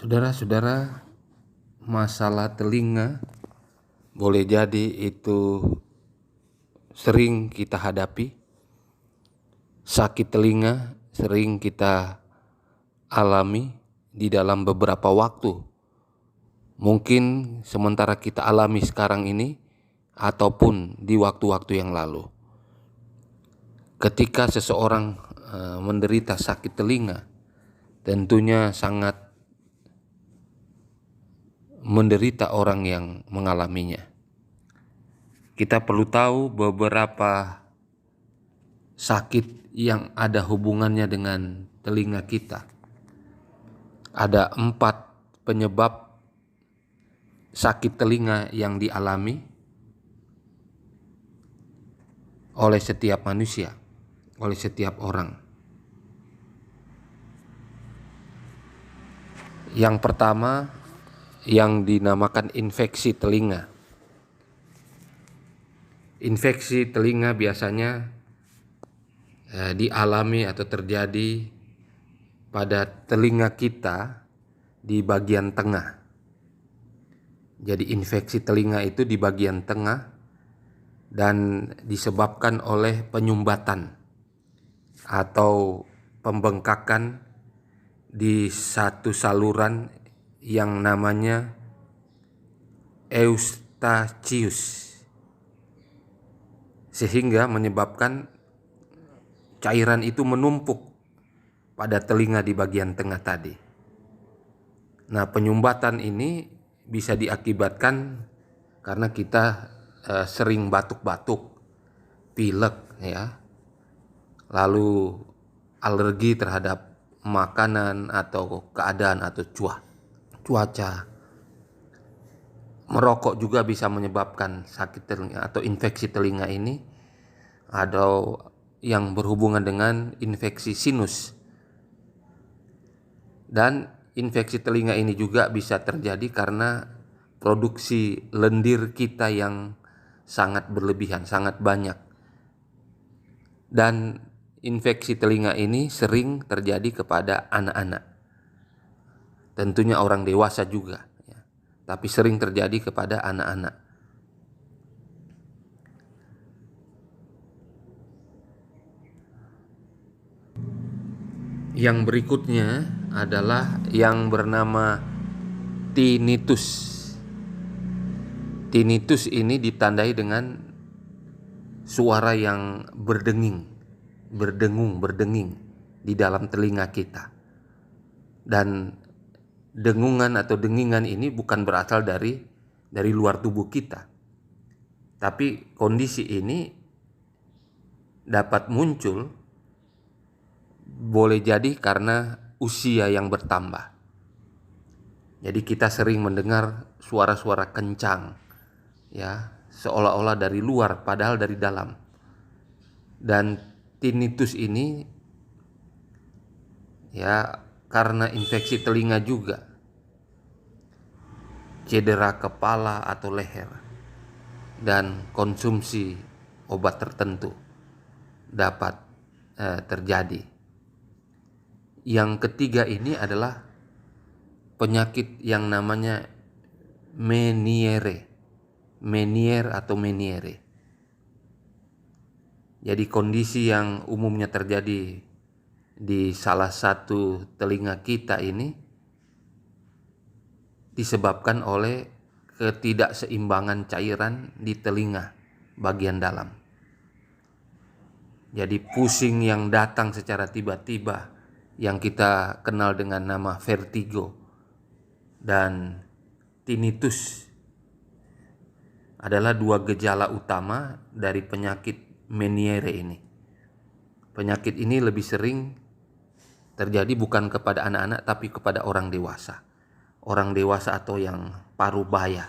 Saudara-saudara, masalah telinga boleh jadi itu sering kita hadapi. Sakit telinga sering kita alami di dalam beberapa waktu. Mungkin sementara kita alami sekarang ini ataupun di waktu-waktu yang lalu. Ketika seseorang menderita sakit telinga, tentunya sangat menderita orang yang mengalaminya. Kita perlu tahu beberapa sakit yang ada hubungannya dengan telinga kita. Ada 4 penyebab sakit telinga yang dialami oleh setiap manusia, oleh setiap orang. Yang pertama, yang dinamakan infeksi telinga. Infeksi telinga biasanya dialami atau terjadi pada telinga kita di bagian tengah. Jadi infeksi telinga itu di bagian tengah dan disebabkan oleh penyumbatan atau pembengkakan di satu saluran yang namanya eustachius, sehingga menyebabkan cairan itu menumpuk pada telinga di bagian tengah tadi. Nah, penyumbatan ini bisa diakibatkan karena kita sering batuk-batuk, pilek ya, lalu alergi terhadap makanan atau keadaan atau cuaca. Merokok juga bisa menyebabkan sakit telinga atau infeksi telinga ini, atau yang berhubungan dengan infeksi sinus. Dan infeksi telinga ini juga bisa terjadi karena produksi lendir kita yang sangat berlebihan, sangat banyak. Dan infeksi telinga ini sering terjadi kepada anak-anak. Tentunya orang dewasa juga, ya, tapi sering terjadi kepada anak-anak. Yang berikutnya adalah yang bernama tinnitus. Tinnitus ini ditandai dengan suara yang berdenging di dalam telinga kita. Dan dengungan atau dengingan ini bukan berasal dari luar tubuh kita. Tapi kondisi ini dapat muncul, boleh jadi karena usia yang bertambah. Jadi kita sering mendengar suara-suara kencang, ya, seolah-olah dari luar padahal dari dalam. Dan tinnitus ini ya karena infeksi telinga juga, cedera kepala atau leher, dan konsumsi obat tertentu dapat terjadi. Yang ketiga ini adalah penyakit yang namanya Meniere atau Meniere. Jadi kondisi yang umumnya terjadi di salah satu telinga kita ini disebabkan oleh ketidakseimbangan cairan di telinga bagian dalam. Jadi pusing yang datang secara tiba-tiba yang kita kenal dengan nama vertigo dan tinnitus adalah 2 gejala utama dari penyakit Meniere ini. Penyakit ini lebih sering terjadi bukan kepada anak-anak tapi kepada orang dewasa. Orang dewasa atau yang paruh baya.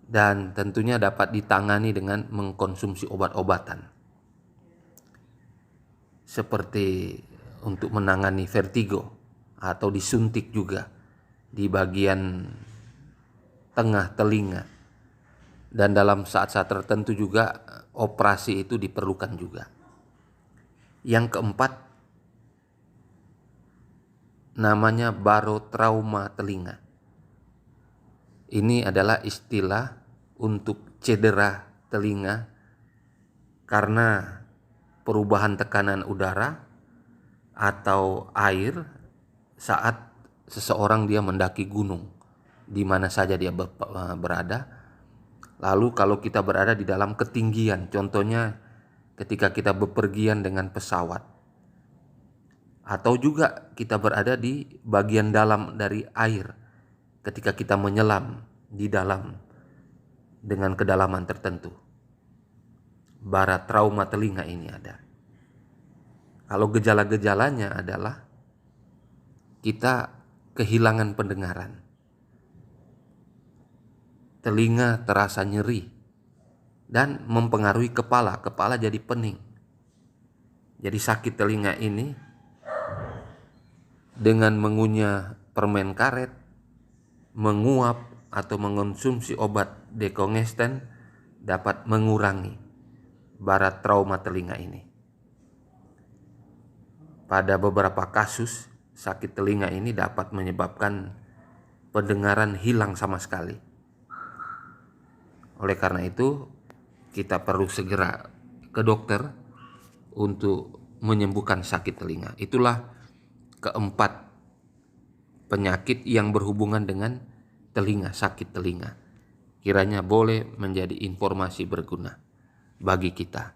Dan tentunya dapat ditangani dengan mengkonsumsi obat-obatan. Seperti untuk menangani vertigo atau disuntik juga di bagian tengah telinga. Dan dalam saat-saat tertentu juga operasi itu diperlukan juga. Yang keempat namanya barotrauma telinga. Ini adalah istilah untuk cedera telinga karena perubahan tekanan udara atau air saat seseorang dia mendaki gunung, di mana saja dia berada. Lalu kalau kita berada di dalam ketinggian, contohnya ketika kita bepergian dengan pesawat, atau juga kita berada di bagian dalam dari air ketika kita menyelam di dalam dengan kedalaman tertentu. Barotrauma telinga ini ada. Kalau gejala-gejalanya adalah kita kehilangan pendengaran, telinga terasa nyeri, dan mempengaruhi kepala jadi pening. Jadi sakit telinga ini dengan mengunyah permen karet, menguap atau mengonsumsi obat dekongestan dapat mengurangi barotrauma telinga ini. Pada beberapa kasus, sakit telinga ini dapat menyebabkan pendengaran hilang sama sekali. Oleh karena itu, kita perlu segera ke dokter untuk menyembuhkan sakit telinga. Itulah keempat penyakit yang berhubungan dengan telinga, sakit telinga. Kiranya boleh menjadi informasi berguna bagi kita.